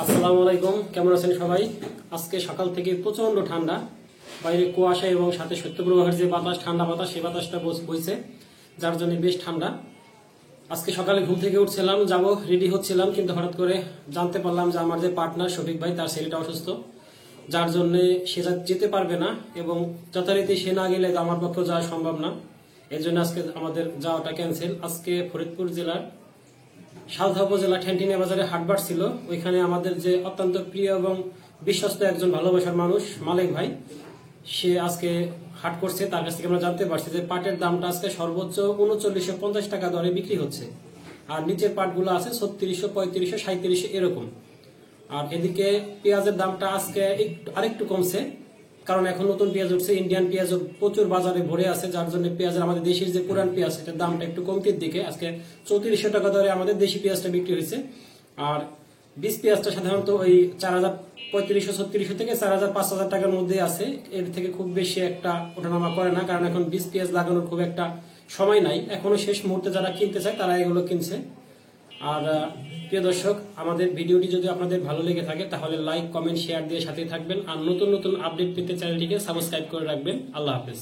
আসসালামু আলাইকুম, কেমন আছেন সবাই? আজকে সকাল থেকে প্রচন্ড ঠান্ডা, বাইরে কুয়াশা এবং সাথে শৈত্যপ্রবাহের যে বাতাস, ঠান্ডা বাতাস, সেই বাতাসটা বইছে, যার জন্য বেশ ঠান্ডা। আজকে সকালে ঘুম থেকে উঠছিলাম, যাব রেডি হচ্ছিলাম, কিন্তু হঠাৎ করে জানতে পারলাম যে আমার যে পার্টনার শফিক ভাই, তার ছেলেটা অসুস্থ, যার জন্য সে যেতে পারবে না এবং যথারীতি সে না গেলে আমার পক্ষে যাওয়া সম্ভব না। এর জন্য আজকে আমাদের যাওয়াটা ক্যান্সেল। আজকে ফরিদপুর জেলার সালথা উপজেলা ঠ্যান্টিনিয়া বাজারে হাটবার ছিল। ওইখানে আমাদের যে অত্যন্ত প্রিয় এবং বিশ্বস্ত একজন ভালোবাসার মানুষ মালিক ভাই, সে আজকে হাট করছে। তার কাছ থেকে আমরা জানতে পারছি যে পাটের দামটা আজকে সর্বোচ্চ 3950 টাকা দরে বিক্রি হচ্ছে, আর নিচের পাটগুলো আছে 3600, 3500, 3700 এরকম। আর এদিকে পেঁয়াজের দামটা আজকে আরেকটু কমছে, কারণ এখন নতুন পেঁয়াজ উঠছে, ইন্ডিয়ান পেঁয়াজ প্রচুর বাজারে ভরে আছে, যার জন্য পেঁয়াজের আমাদের দেশের যে পুরান পেঁয়াজ, এটার দামটা একটু কমতির দিকে। আজকে 3400 টাকা দরে আমাদের দেশি পেঁয়াজটা বিক্রি হয়েছে। আর বীজ পেঁয়াজটা সাধারণত ওই 4500, 3600 থেকে 4500 টাকার মধ্যে আছে। এর থেকে খুব বেশি একটা ওঠানামা করে না, কারণ এখন বীজ পেঁয়াজ লাগানোর খুব একটা সময় নাই। এখনো শেষ মুহূর্তে যারা কিনতে চায় তারা এগুলো কিনছে। আর প্রিয় দর্শক, আমাদের ভিডিওটি যদি আপনাদের ভালো লেগে থাকে তাহলে লাইক, কমেন্ট, শেয়ার দিয়ে সাথে থাকবেন। আর নতুন নতুন আপডেট পেতে চ্যানেলটিকে সাবস্ক্রাইব করে রাখবেন। আল্লাহ হাফেজ।